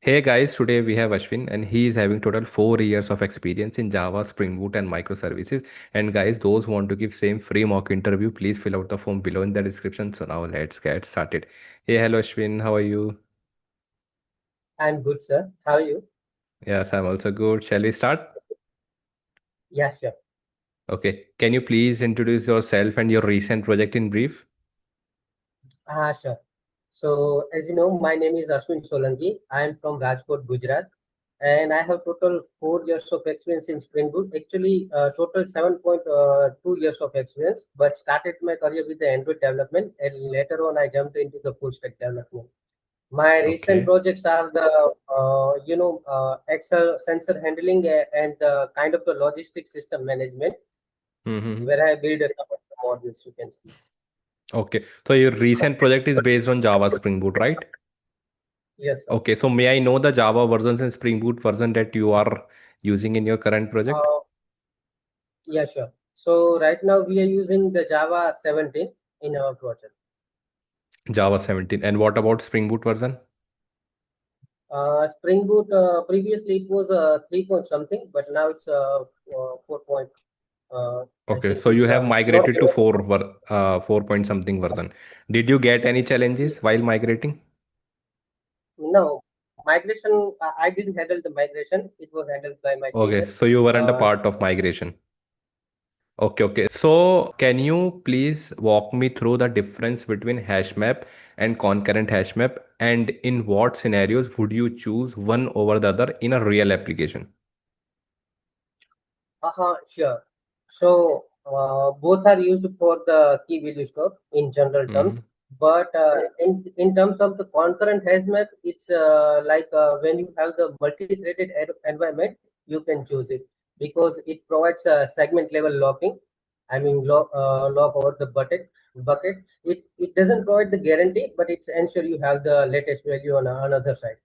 Hey guys, today we have Ashwin and he is having total 4 years of experience in Java, Spring Boot and microservices. And guys, those who want to give same free mock interview, please fill out the form below in the description. So now let's get started. Hey, hello Ashwin, how are you? I'm good, sir. How are you? Yes, I'm also good. Shall we start? Yeah, sure. Okay. Can you please introduce yourself and your recent project in brief? Sure. So, as you know, my name is Ashwin Solanki. I am from Rajkot, Gujarat, and I have total 4 years of experience in Spring Boot. Actually, total 7.2 years of experience, but started my career with the Android development, and later on, I jumped into the full stack development. My recent Okay. projects are the, Excel sensor handling and the kind of the logistic system management, Mm-hmm. where I build a couple of modules, you can see. Okay. So your recent project is based on Java Spring Boot, right? Yes, sir. Okay. So may I know the Java versions and Spring Boot version that you are using in your current project? Uh, yeah, sure. So right now we are using the Java 17 in our project. Java 17. And what about Spring Boot version? Spring Boot, previously it was 3 point something, but now it's 4 point. I Okay, think so you it's have not migrated to 4 point something version. Did you get any challenges while migrating? no migration. I didn't handle the migration. It was handled by my Okay, senior. so you weren't a Uh, part of migration. Okay, okay. So can you please walk me through the difference between hash map and concurrent hash map, and in what scenarios would you choose one over the other in a real application? Sure. So both are used for the key value store in general terms. Mm-hmm. But in terms of the concurrent hash map, it's like when you have the multi-threaded environment, you can choose it because it provides a segment level locking. I mean, lock over the bucket. It doesn't provide the guarantee, but it's ensure you have the latest value on another side.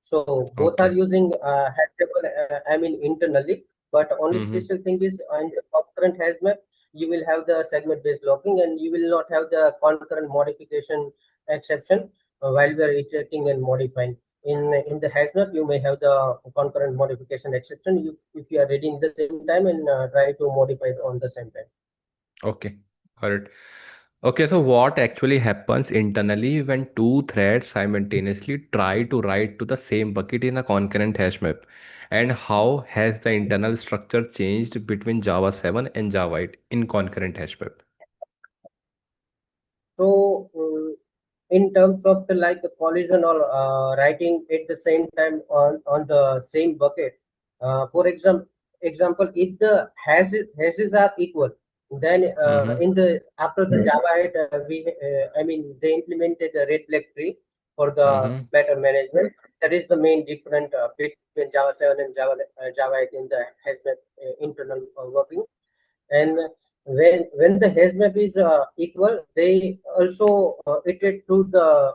So both are Okay. using Hashtable, I mean internally, but only Mm-hmm. special thing is on the concurrent HasMap, you will have the segment-based locking and you will not have the concurrent modification exception while we are iterating and modifying. In the HasMap, you may have the concurrent modification exception if you are reading the same time and try to modify it on the same time. Okay. Got it. Okay, so what actually happens internally when two threads simultaneously try to write to the same bucket in a concurrent hash map? And how has the internal structure changed between Java 7 and Java 8 in concurrent hash map? So, in terms of the like the collision or writing at the same time on the same bucket, for example, if the hashes are equal, then Mm-hmm. in the after the Java 8, I mean they implemented the red black tree for the Mm-hmm. better management. That is the main difference between Java 7 and Java 8 in the hash map internal working. And when the hash map is equal, they also iterate through the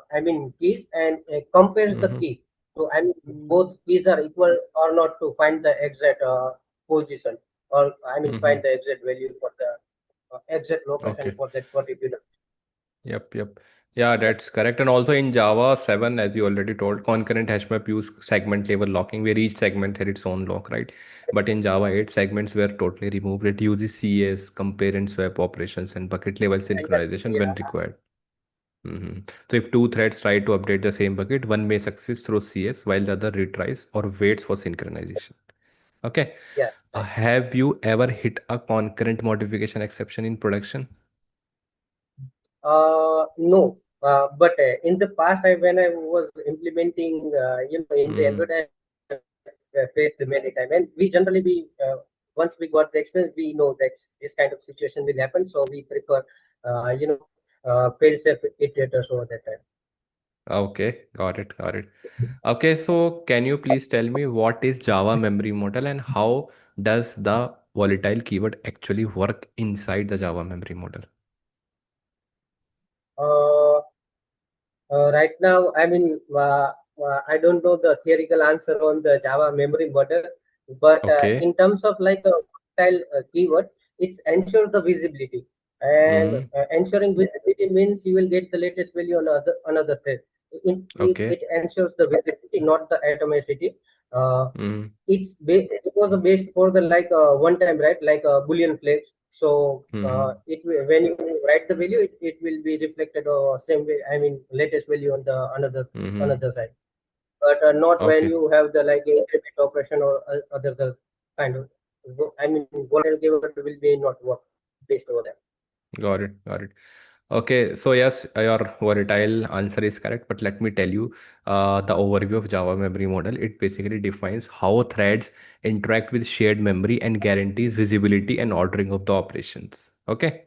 keys and compares the Mm-hmm. key. So both keys are equal or not to find the exact position, or Mm-hmm. find the exact value for the exact location Okay. for that particular. Yep, yep. Yeah, that's correct. And also in Java 7, as you already told, concurrent hashmap use segment level locking, where each segment had its own lock, right? But in Java 8, segments were totally removed. It uses CS, compare and swap operations, and bucket level Yes, synchronization when yeah, required. So if two threads try to update the same bucket, one may succeed through CS while the other retries or waits for synchronization. Okay. yeah, right. Have you ever hit a concurrent modification exception in production? No, but in the past, when I was implementing, in the Mm-hmm. Android, I faced many times, and we generally once we got the experience, we know that this kind of situation will happen, so we prefer, fail-safe iterators over that time. Okay, got it, got it. Okay, so can you please tell me what is Java memory model and how does the volatile keyword actually work inside the Java memory model? Uh, right now, I don't know the theoretical answer on the Java memory model, but Okay. in terms of like a style keyword, it's ensure the visibility, and Mm-hmm. ensuring visibility means you will get the latest value on another thread. Okay. it ensures the visibility, not the atomicity. Uh, Mm-hmm. it was based for the like one time, right, like boolean flags. So Mm-hmm. when you write the value, it will be reflected same way, I mean latest value on the Mm-hmm. another side, but not when Okay. you have the like intermediate operation or other the kind of, I mean volatile keyword will be not work based over there. Got it. Got it. Okay, so yes, your volatile answer is correct, but let me tell you the overview of Java memory model. It basically defines how threads interact with shared memory and guarantees visibility and ordering of the operations. Okay.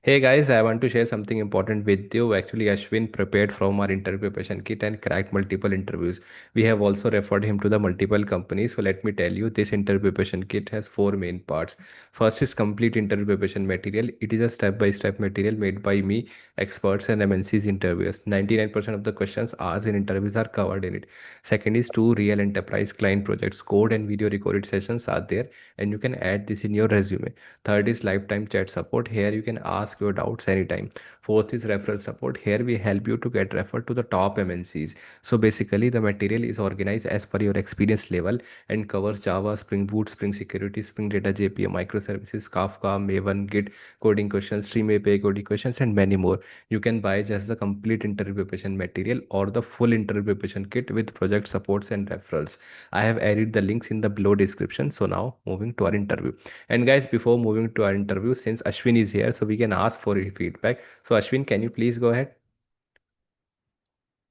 Hey guys, I want to share something important with you. Actually, Ashwin prepared from our interview preparation kit and cracked multiple interviews. We have also referred him to the multiple companies. So let me tell you, this interview preparation kit has four main parts. First is complete interview preparation material. It is a step-by-step material made by me, experts and MNCs interviewers. 99% of the questions asked in interviews are covered in it. Second is two real enterprise client projects. Code and video recorded sessions are there, and you can add this in your resume. Third is lifetime chat support. Here you can ask your doubts anytime. Fourth is referral support. Here we help you to get referred to the top MNCs. So basically, the material is organized as per your experience level and covers Java, Spring Boot, Spring Security, Spring Data JPA, microservices, Kafka, Maven, Git, coding questions, Stream API coding questions, and many more. You can buy just the complete interview preparation material or the full interview preparation kit with project supports and referrals. I have added the links in the below description. So now moving to our interview. And guys, before moving to our interview, since Ashwin is here, so we can ask for your feedback. So Ashwin, can you please go ahead?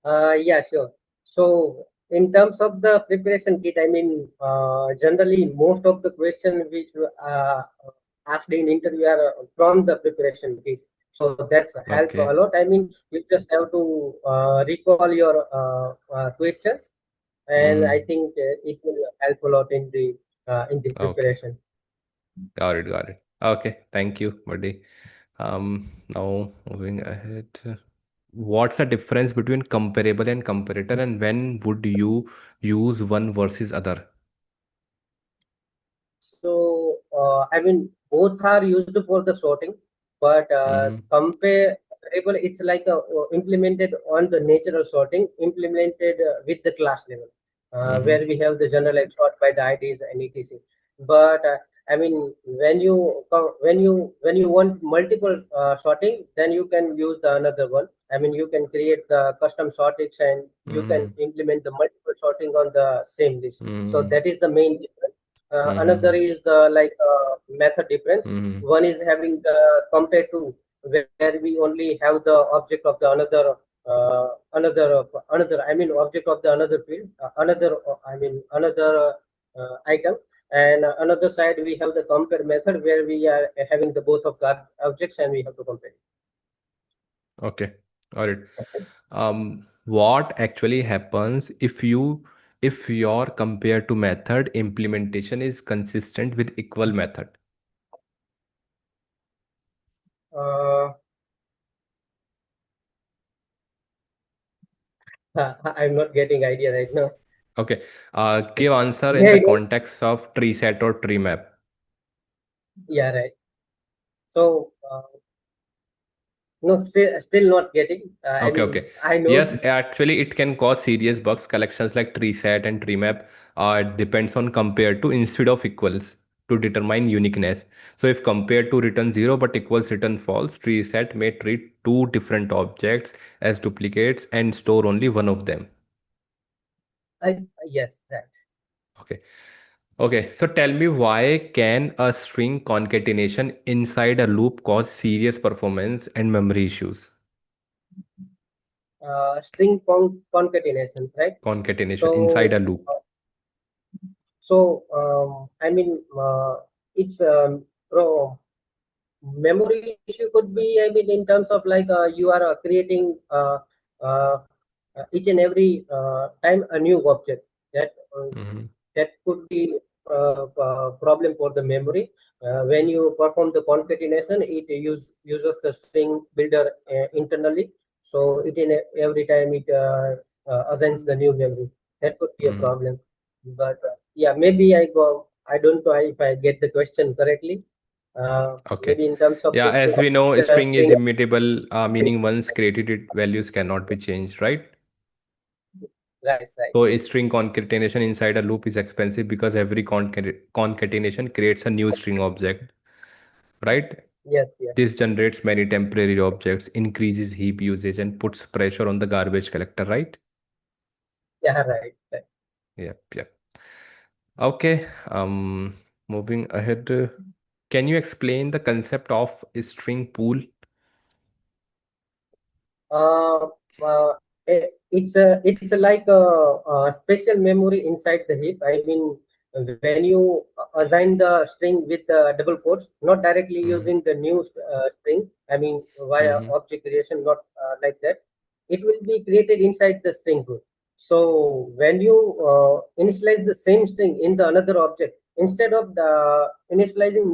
Yeah, sure. So, in terms of the preparation kit, I mean, generally most of the questions which asked in interview are from the preparation kit. So that's help a Okay. lot. I mean, you just have to recall your questions, and I Mm-hmm. think it will help a lot in the Okay. preparation. Got it. Got it. Okay. Thank you, buddy. Now moving ahead. What's the difference between comparable and comparator, and when would you use one versus other? So, I mean, both are used for the sorting, but Mm-hmm. comparable, it's like implemented on the natural sorting, implemented with the class level, Mm-hmm. where we have the generalized sort by the IDs and etc. But I mean, when you want multiple sorting, then you can use the another one. I mean, you can create the custom sortings and you can Mm-hmm. implement the multiple sorting on the same list. So Mm-hmm. that is the main difference. Another Mm-hmm. is the like method difference. Mm-hmm. One is having the compared to, where we only have the object of the another, I mean object of the another field, I mean another item, and another side we have the compare method where we are having the both of the objects and we have to compare it. Okay. Got it. What actually happens if your compare to method implementation is consistent with equal method? Uh, I'm not getting idea right now. Okay. Give answer in Yeah, the context of tree set or tree map. yeah, right. So no, still not getting. I Okay, mean, okay. I know. Yes, actually, it can cause serious bugs. Collections like tree set and tree map depends on compared to instead of equals to determine uniqueness. So if compared to return zero but equals return false, tree set may treat two different objects as duplicates and store only one of them. Yes, right. Okay. Okay. So tell me, why can a string concatenation inside a loop cause serious performance and memory issues? String concatenation, right? Concatenation inside So, a loop. I mean, it's memory issue could be, I mean, in terms of like you are creating uh, each and every time a new object that Mm-hmm. that could be problem for the memory. When you perform the concatenation, it uses the string builder internally, so it in every time it assigns the new memory. That could be a Mm-hmm. problem. But yeah, maybe I don't know if I get the question correctly. Okay. Maybe in terms of Yeah, the as we know, a string is string. immutable, meaning once created, it values cannot be changed, right? Right, right. So a string concatenation inside a loop is expensive because every concatenation creates a new string object, right? Yes, yes. This generates many temporary objects, increases heap usage, and puts pressure on the garbage collector, right? Yeah, right, right. Yep, yep. Okay, moving ahead. Can you explain the concept of a string pool? Uh, it's a like a special memory inside the heap. I mean, when you assign the string with double quotes, not directly Mm-hmm. using the new string. I mean, via Mm-hmm. object creation, not like that. It will be created inside the string pool. So when you initialize the same string in the another object, instead of the initializing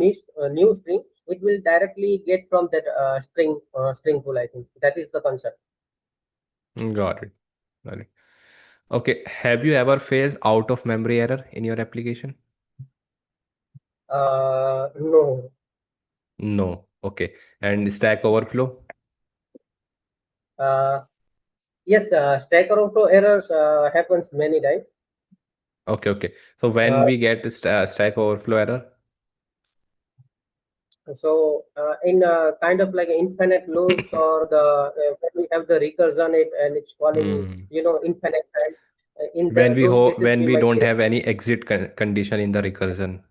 new string, it will directly get from that string pool. I think that is the concept. Got it. Got it. Okay, have you ever faced out of memory error in your application? No. No. Okay. And Stack Overflow? Uh, yes, Stack Overflow errors happens many times. Okay, okay. So when Uh, we get Stack Overflow error? in kind of like infinite loops or the when we have the recursion it and it's calling, Hmm. infinite time. In those cases, When we we might don't get have any exit condition in the recursion,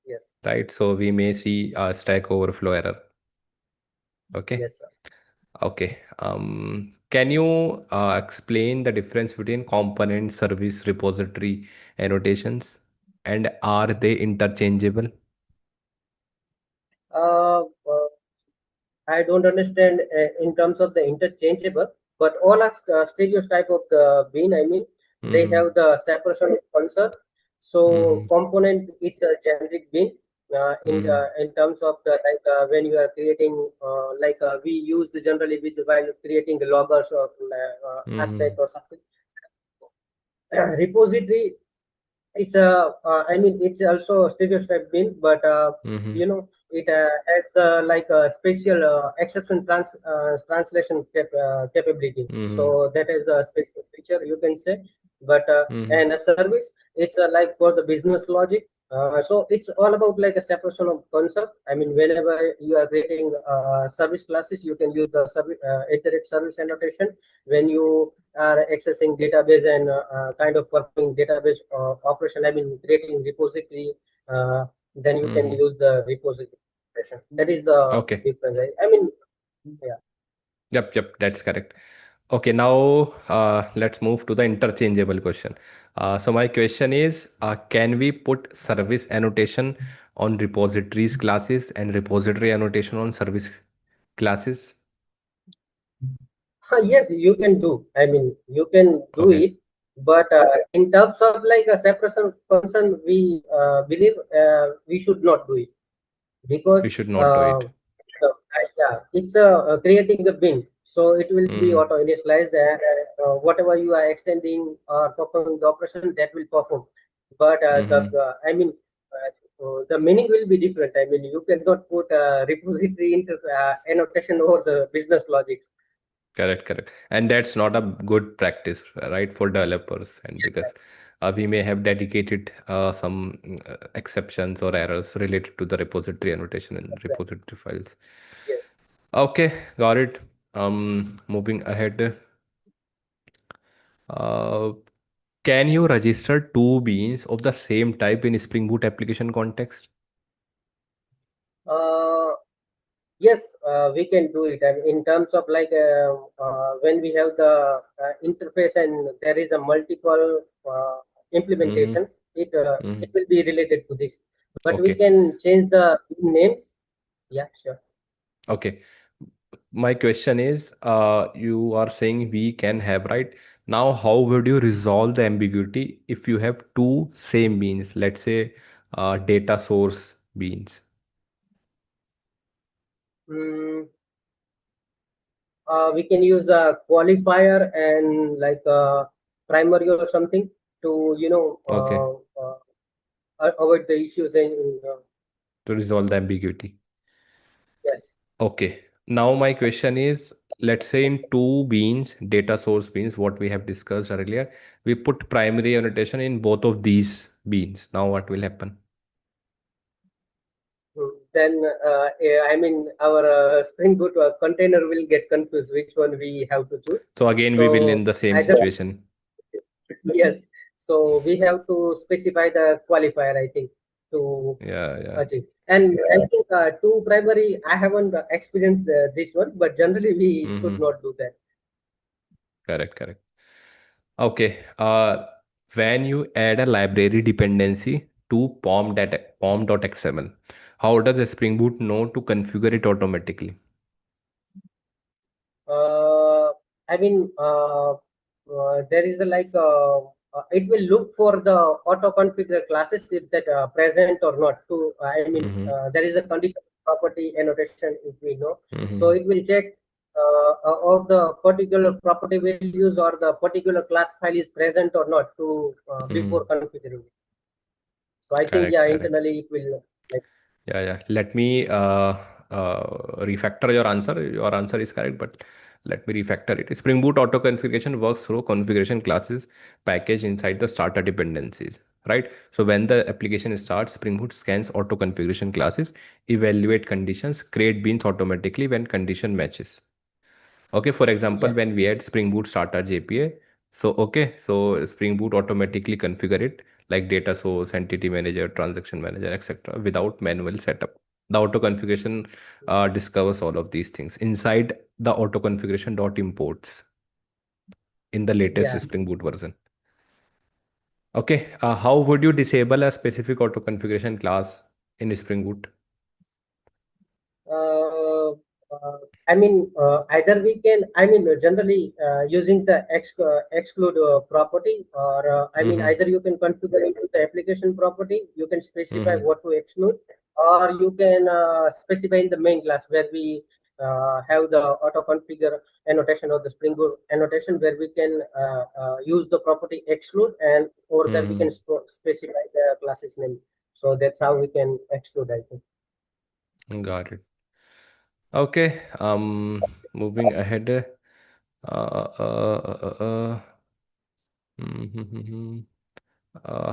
yes, right? So we may see a Stack Overflow error. Okay. yes, sir. Okay. Can you explain the difference between component, service, repository annotations, and are they interchangeable? Uh, uh, I don't understand in terms of the interchangeable, but all are stereotype of the bean. I mean, they Mm-hmm. have the separation of concern. So Mm-hmm. component, it's a generic bean. Mm-hmm. In terms of the like when you are creating we use the generally with while creating the loggers or aspect Mm-hmm. or something. Repository, it's a I mean it's also a stereotype bin, but Mm-hmm. it has the like a special exception translation capability. Mm-hmm. So that is a special feature you can say. But Mm-hmm. and a service, it's like for the business logic. So it's all about like a separation of concept. I mean, whenever you are creating service classes, you can use the iterate service annotation. When you are accessing database and kind of performing database operation, I mean creating repository, uh, then you can Mm-hmm. use the repository operation. That is the Okay. difference. I mean, yeah. Yep, yep, that's correct. Okay, now let's move to the interchangeable question. So my question is, can we put service annotation on repositories classes and repository annotation on service classes? Yes, you can do. I mean, you can do Okay, it, but in terms of like a separation of concern, we believe we should not do it because we should not do uh, it. yeah, it's creating the bin, so it will be Mm-hmm. auto initialized and whatever you are extending or performing the operation that will perform. But Mm-hmm. the meaning will be different. I mean, you cannot put a repository into annotation over the business logics. Correct, correct. And that's not a good practice, right, for developers. And because we may have dedicated some exceptions or errors related to the repository annotation and Right. repository files. Yes. Okay, got it. Moving ahead. Uh, can you register two beans of the same type in Spring Boot application context? Uh, Yes, we can do it. And in terms of like when we have the interface and there is a multiple Mm-hmm. implementation, Mm-hmm. it will be related to this. But we Okay. can change the names. Yeah, sure. Okay. My question is, you are saying we can have, right? Now, how would you resolve the ambiguity if you have two same beans, let's say data source beans? Mm, we can use a qualifier and like a primary or something to Okay, avoid the issues in to resolve the ambiguity. yes. Okay. Now my question is, let's say in two beans, data source beans, what we have discussed earlier, we put primary annotation in both of these beans. Now what will happen? Then yeah, I mean our Spring Boot container will get confused which one we have to choose. So again, we will in So the same either situation. yes, so we have to specify the qualifier, I think, to Yeah, yeah. achieve. And I think two primary, I haven't experienced this one, but generally we should Mm-hmm. not do that. Correct, correct. Okay. When you add a library dependency to pom.xml, how does a Spring Boot know to configure it automatically? Uh, I mean, there is a it will look for the auto configure classes if that present or not. To I mean, Mm-hmm. there is a condition property annotation if we know. So Mm-hmm. it will check of the particular property values or the particular class file is present or not to Mm-hmm. before configuring. So I think Correct, yeah, correct. internally it will like Yeah, yeah. Let me refactor your answer. Your answer is correct, but let me refactor it. Spring Boot auto configuration works through configuration classes package inside the starter dependencies, right? So when the application starts, Spring Boot scans auto configuration classes, evaluate conditions, create beans automatically when condition matches. Okay, for example, yeah, when we add Spring Boot starter JPA, so okay, so Spring Boot automatically configure it like data source, entity manager, transaction manager, etc. without manual setup. The auto configuration discovers all of these things inside the auto configuration dot imports in the latest yeah. Spring Boot version. Okay, how would you disable a specific auto configuration class in Spring Boot? Uh, uh, I mean, either we can, I mean, generally using the exclude property, or I mean, Mm-hmm. either you can configure into the application property, you can specify Mm-hmm. what to exclude, or you can specify in the main class where we have the auto configure annotation or the Spring Boot annotation where we can use the property exclude, and over there we can Mm-hmm. specify the class's name. So that's how we can exclude, I think. Got it. Okay, moving ahead. Mhm.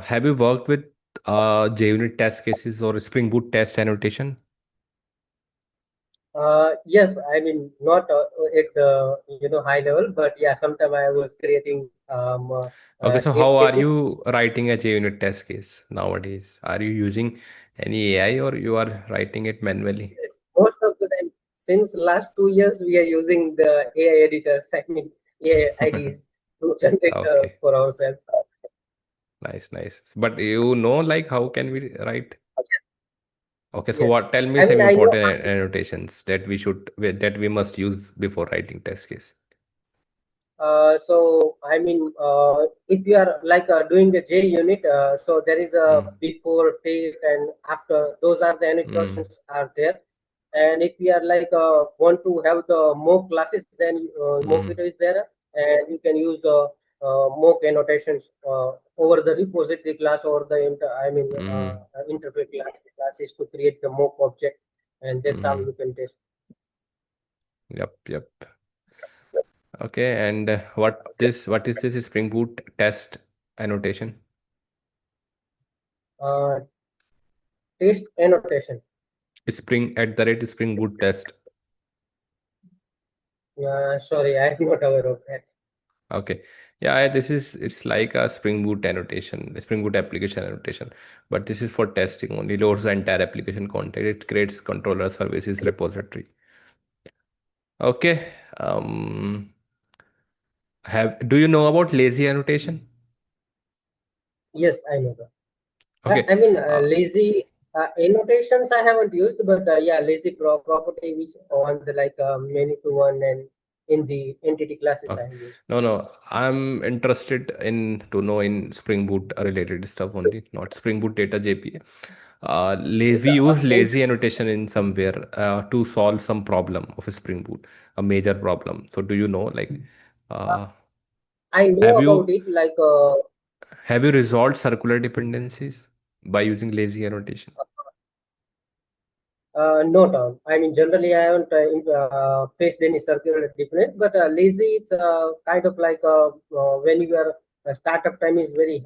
Have you worked with JUnit test cases or Spring Boot test annotation? Yes, I mean not at the high level, but yeah, sometime I was creating Okay, so how test are cases. you writing a JUnit test case nowadays? Are you using any AI or you are writing it manually? Yes, most of the time, since last 2 years, we are using the AI editors. I mean AI IDs to generate Okay, for ourselves. nice, nice. But you know, like, how can we write? Okay, so Yes, what? Tell me I some mean I know. important annotations that that we must use before writing test case. So I mean, if you are like doing the J unit, so there is a Mm, before, taste, and after. Those are the mm, annotations are there. And if you are like want to have the mock classes, then mm, Mockito is there, and you can use mock annotations over the repository class or the mm, interface classes to create the mock object, and that's how mm. you can test. Yep, yep. Okay, and what is this Spring Boot test annotation? Uh, Test annotation. Spring at the rate Spring Boot test. Sorry, I'm not aware of that. Okay. Yeah, this is it's like a Spring Boot annotation, a Spring Boot application annotation, but this is for testing only, loads the entire application content. It creates controller services repository. Okay. Have do you know about lazy annotation? Yes, I know that. Okay. Lazy annotations I haven't used, but yeah, lazy property which on the like many to one and in the entity classes I Okay. have used. No, no. I'm interested in to know in Spring Boot related stuff only, not Spring Boot data JPA. We use lazy annotation in somewhere to solve some problem of a Spring Boot, a major problem. So do you know, like, Uh, uh, I know have about you it. Like have you resolved circular dependencies by using lazy annotation? No, Tom. I mean, generally, I haven't faced any circular difference, but lazy, it's kind of like when your startup time is very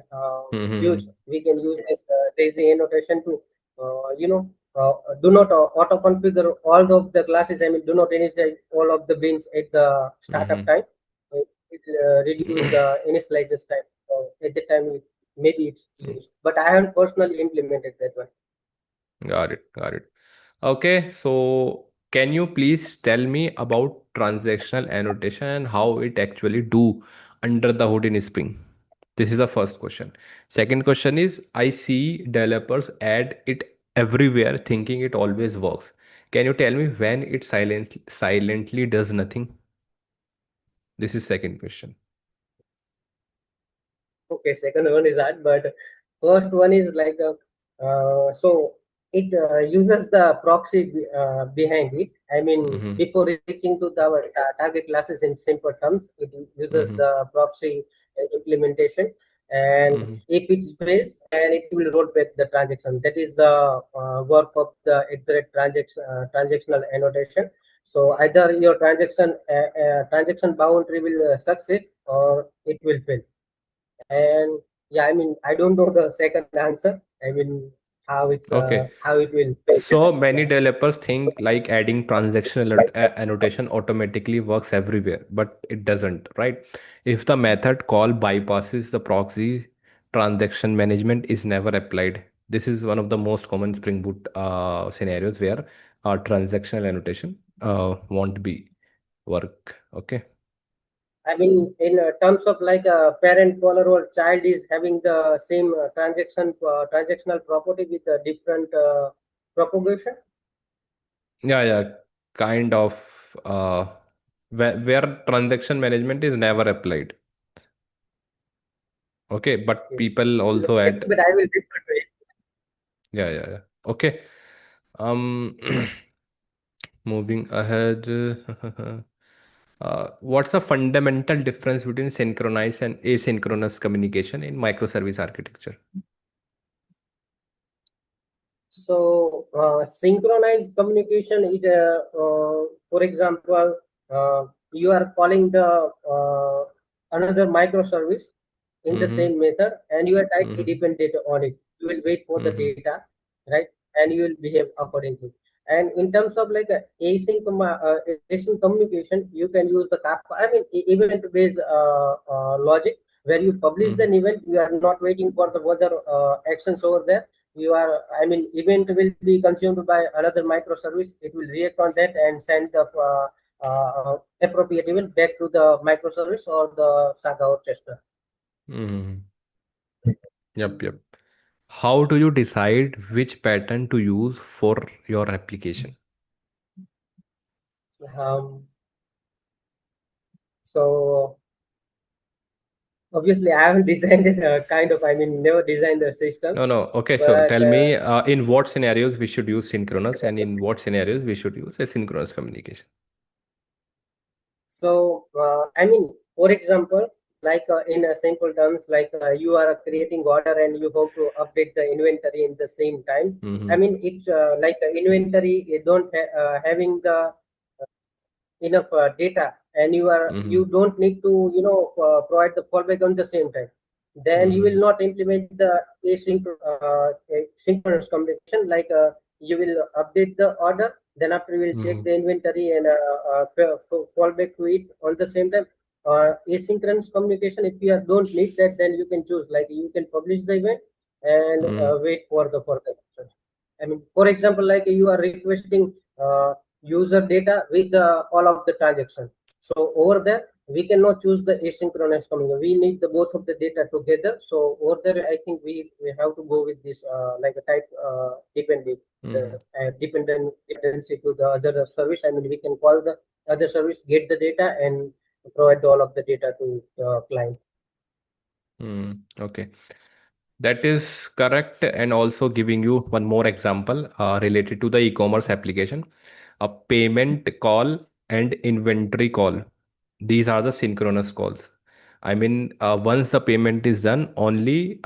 huge, Mm-hmm. we can use this lazy annotation to, do not auto configure all of the classes. I mean, do not initialize all of the bins at the startup Mm-hmm. time. It reduce the initializers time. At the time, maybe it's used, but I haven't personally implemented that one. Got it. Got it. Okay, so can you please tell me about transactional annotation and how it actually do under the hood in Spring? This is the first question. Second question is I see developers add it everywhere thinking it always works. Can you tell me when it silently does nothing? This is second question. Okay, second one is hard, but first one is like so it uses the proxy behind it. I mean, Mm-hmm. before reaching to the our target classes in simple terms, it uses Mm-hmm. the proxy implementation, and Mm-hmm. if it's fails, and it will roll back the transaction. That is the work of the exact transactional annotation. So either your transaction boundary will succeed or it will fail. And yeah, I mean, I don't know the second answer. I mean, Okay. how it will fit. So many Yeah. developers think like adding transactional annotation automatically works everywhere, but it doesn't, right? If the method call bypasses the proxy, transaction management is never applied. This is one of the most common Spring Boot scenarios where transactional annotation won't be work. Okay. I mean, in terms of like a parent caller or child is having the same transactional property with a different propagation. Yeah, yeah, kind of where transaction management is never applied. Okay, but Okay. people also Okay, add. but I will refer to it. Yeah, yeah, yeah. Okay. Um, moving ahead. What's the fundamental difference between synchronized and asynchronous communication in microservice architecture? So, synchronized communication is, for example, you are calling the another microservice in the Mm-hmm. same method, and you are tightly Mm-hmm. dependent on it. You will wait for the Mm-hmm. data, right? And you will behave accordingly. And in terms of like async communication, you can use the Kafka. I mean, event-based logic, where you publish Mm-hmm. the event, you are not waiting for the other actions over there. You are, I mean, event will be consumed by another microservice. It will react on that and send the appropriate event back to the microservice or the Saga or Chester. Mm-hmm. Yep, yep. How do you decide which pattern to use for your application? um, so obviously I haven't designed it kind of, I mean, never designed the system, No, no. Okay, so but tell me in what scenarios we should use synchronous and in what scenarios we should use asynchronous communication. so, I mean, for example, like in simple terms, like you are creating order and you have to update the inventory in the same time. I Mm-hmm. mean, it's like inventory, you don't having the enough data, and Mm-hmm. you don't need to provide the fallback on the same time. Then you will Mm-hmm. not implement the synchronous communication. Like you will update the order, then after you will check Mm-hmm. the inventory and fall back to it on the same time. Asynchronous communication, if you don't need that, then you can choose, like you can publish the event and Mm-hmm. wait for the further actions. I mean, for example, like you are requesting user data with all of the transaction. So over there, we cannot choose the asynchronous communication. We need the both of the data together. So over there, I think we have to go with this like a type Mm-hmm. dependency to the other service. I mean, we can call the other service, get the data, and provide all of the data to the client. Okay. That is correct. And also giving you one more example related to the e-commerce application. A payment call and inventory call. These are the synchronous calls. I mean, once the payment is done, only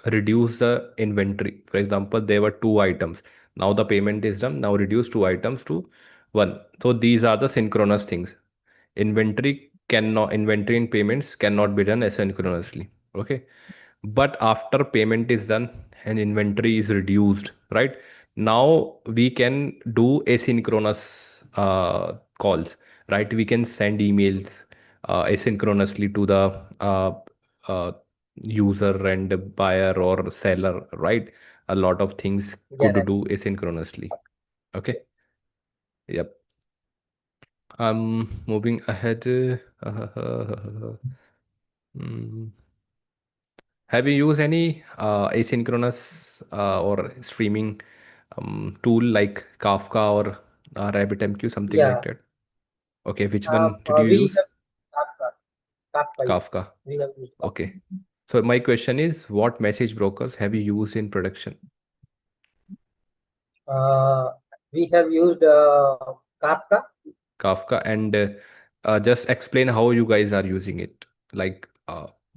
reduce the inventory. For example, there were two items. Now the payment is done. Now reduce two items to one. So these are the synchronous things. Inventory and payments cannot be done asynchronously. Okay. But after payment is done and inventory is reduced, right? Now we can do asynchronous calls, right? We can send emails asynchronously to the uh, user and buyer or seller, right? A lot of things Yeah, could right. do asynchronously. Okay. Yep. Moving ahead. Mm. Have you used any asynchronous or streaming tool like Kafka or RabbitMQ, something like Yeah. that? Okay, which one did you We use? have Kafka. Kafka, yes. Kafka. We have used Kafka. Okay. So my question is, what message brokers have you used in production? Uh, we have used Kafka. Kafka, and just explain how you guys are using it. Like,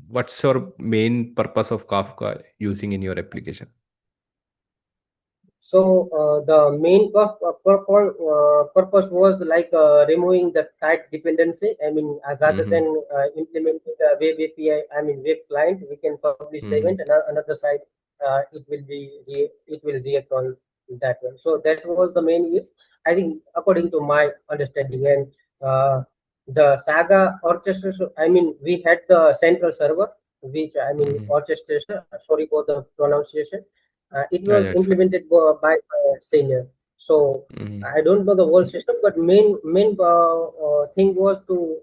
what's your main purpose of Kafka using in your application? So the main purpose was like removing the tight dependency. I mean, rather Mm-hmm. than implementing the web API, I mean web client, we can publish the Mm-hmm. event, and another side it will react on that one. So that was the main use. I think according to my understanding, and the Saga orchestration. I mean, we had the central server, which I mean Mm-hmm. orchestration. Sorry for the pronunciation. It Yeah, was yeah, it's fine. implemented by a senior. So Mm-hmm. I don't know the whole system, but main thing was to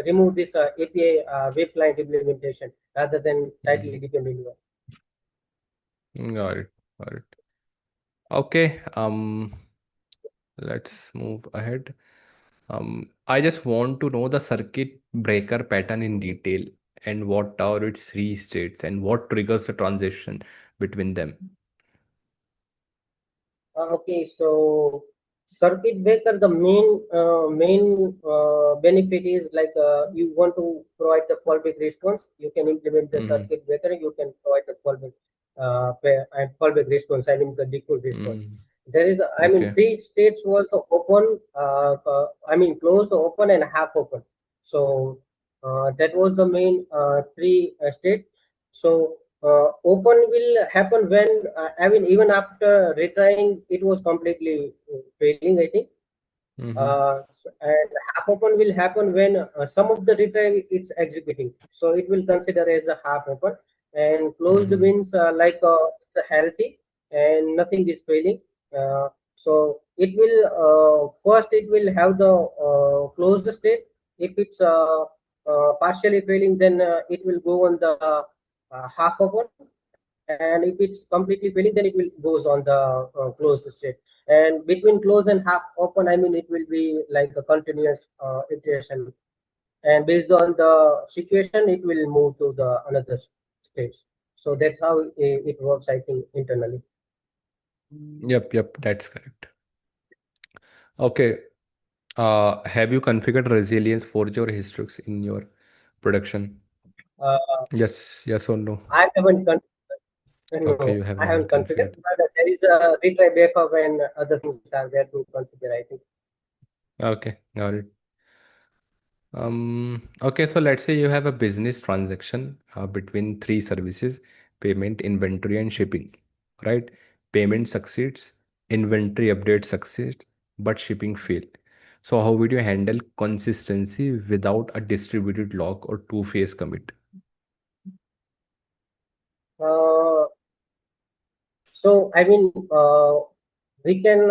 remove this API web client implementation rather than tightly Mm-hmm. dependent one. Got it. Got it. Okay. Let's move ahead. I just want to know the circuit breaker pattern in detail and what are its three states and what triggers the transition between them. Okay, so circuit breaker, the main benefit is like you want to provide the fallback response. You can implement the Mm-hmm. circuit breaker. You can provide the fallback response. I mean the default response. Mm-hmm. There is, I mean, Okay. three states was the open. I mean closed, open, and half open. So that was the main three state. So open will happen when I mean even after retrying it was completely failing, I think. Mm-hmm. And half open will happen when some of the retry it's executing, so it will consider as a half open. And closed Mm-hmm. means like it's a healthy and nothing is failing. So it will first it will have the closed state. If it's partially failing, then it will go on the half open, and if it's completely failing, then it will goes on the closed state. And between close and half open, I mean it will be like a continuous iteration, and based on the situation it will move to the another stage. So that's how it works, I think, internally. Yep, yep, that's correct. Okay. Have you configured resilience for your histories in your production? uh, Yes, yes or no? I haven't Okay, no, you have I not haven't configured, configured. but there is a retry backup and other things are there to configure, I think. Okay, got it. Okay, so let's say you have a business transaction between three services, payment, inventory, and shipping, right? Payment succeeds, inventory update succeeds, but shipping fail. So how would you handle consistency without a distributed log or two-phase commit? uh, So, I mean, we can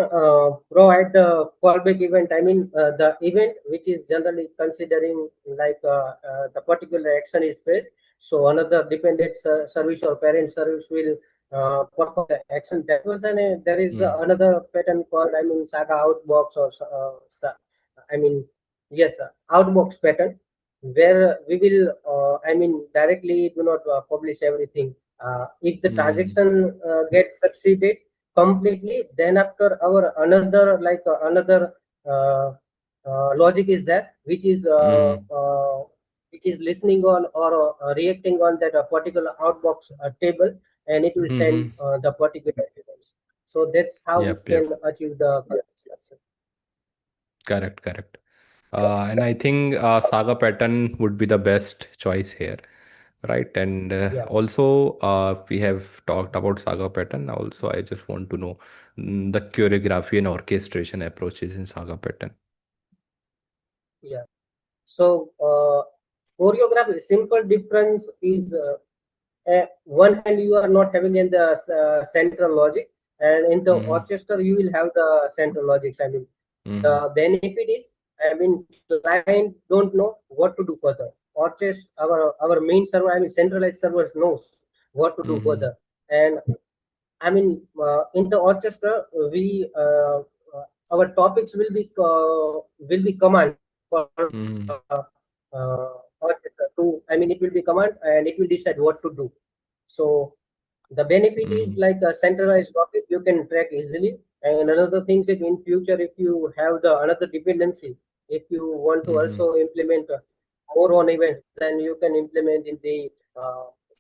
provide the fallback event. I mean, the event which is generally considering like the particular action is paid. So, another dependent service or parent service will perform the action. That was there is Hmm. another pattern called, I mean, Saga Outbox or I mean, yes, Outbox pattern, where we will, I mean, directly do not publish everything. If the Hmm. transaction gets succeeded completely, then after our another like another uh, logic is that Hmm. which is listening on or reacting on that particular outbox table, and it will send Hmm. the particular events. So that's how we Yep, yep. can achieve the correct structure. Correct, correct. And I think Saga pattern would be the best choice here, right? And Yeah, also, we have talked about Saga pattern. Also, I just want to know the choreography and orchestration approaches in Saga pattern. yeah. So choreography, simple difference is one hand you are not having in the central logic, and in the Mm-hmm. orchestra you will have the central logics. I mean, Mm-hmm. the benefit is, I mean, client don't know what to do further. Orchestra, our main server, I mean, centralized server knows what to do Mm-hmm. further. And I mean, in the orchestra, we our topics will be command for Mm-hmm. orchestra to. I mean, it will be command and it will decide what to do. So the benefit is Mm-hmm. like a centralized topic you can track easily. And another thing is in future, if you have the another dependency, if you want to Mm-hmm. also implement more on events, then you can implement in the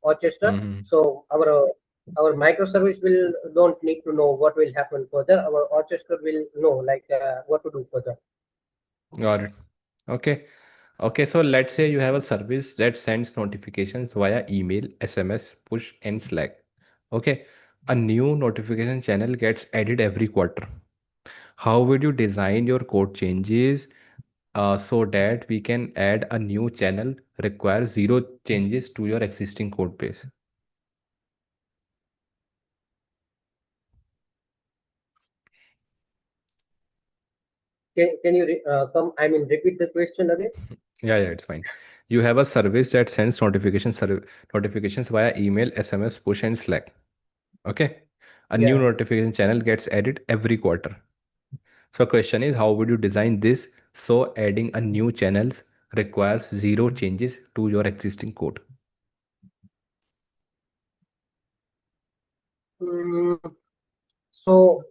orchestra. Mm-hmm. So our microservice will don't need to know what will happen further. Our orchestra will know like what to do further. Got it. Okay. Okay, so let's say you have a service that sends notifications via email, SMS, push, and Slack. Okay, a new notification channel gets added every quarter. How would you design your code changes so that we can add a new channel require zero changes to your existing code base? Can you come? I mean, repeat the question again. Yeah, yeah, it's fine. You have a service that sends notifications via email, SMS, push, and Slack. Okay, a new Yeah. notification channel gets added every quarter. So question is, how would you design this so adding a new channels requires zero changes to your existing code? Mm, so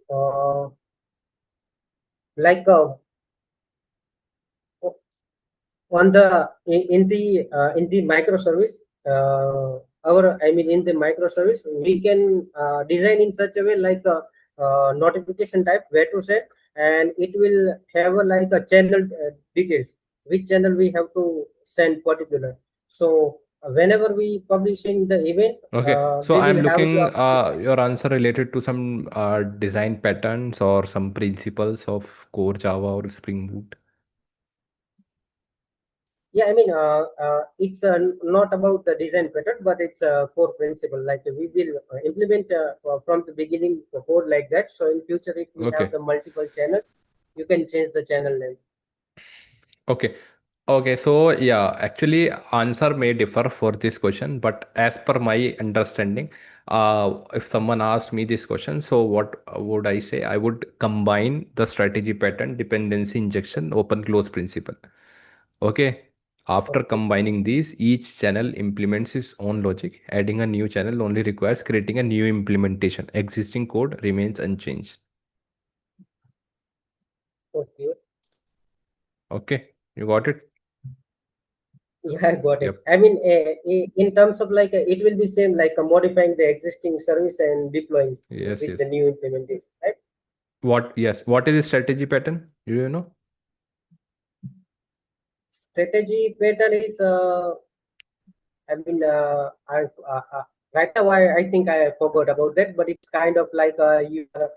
like on the in the microservice our I mean in the microservice we can design in such a way like a, notification type where to set, and it will have a, like a channel details which channel we have to send particular. So whenever we publishing the event, Okay, so we I'm will have the looking your answer related to some design patterns or some principles of core Java or Spring Boot. yeah, I mean, it's not about the design pattern, but it's a core principle. Like we will implement from the beginning the code like that. So in future, if we have Okay, the multiple channels, you can change the channel name. okay, okay. So yeah, actually, answer may differ for this question, but as per my understanding, if someone asked me this question, so what would I say? I would combine the strategy pattern, dependency injection, open close principle. Okay. After Okay, combining these, each channel implements its own logic. Adding a new channel only requires creating a new implementation. Existing code remains unchanged. okay, Okay. You got it? yeah, I got it. Yep. I mean, in terms of like it will be same like modifying the existing service and deploying Yes, with the yes. new implementation, right? What, yes. What is the strategy pattern? Do you know? Strategy pattern is I mean, right now I think I forgot about that, but it's kind of like you are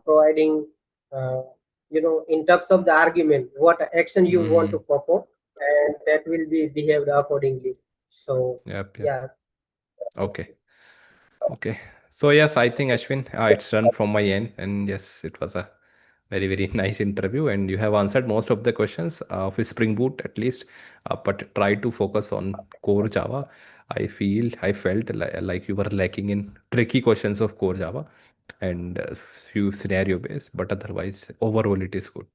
providing, uh, in terms of the argument, what action you want to Mm-hmm. perform, and that will be behaved accordingly. So, Yep, yep. yeah, Okay. Okay. So yes, I think Ashwin, it's done from my end, and yes, it was a very very nice interview, and you have answered most of the questions of Spring Boot at least, but try to focus on core Java. I felt like you were lacking in tricky questions of core Java and few scenario based, but otherwise overall it is good.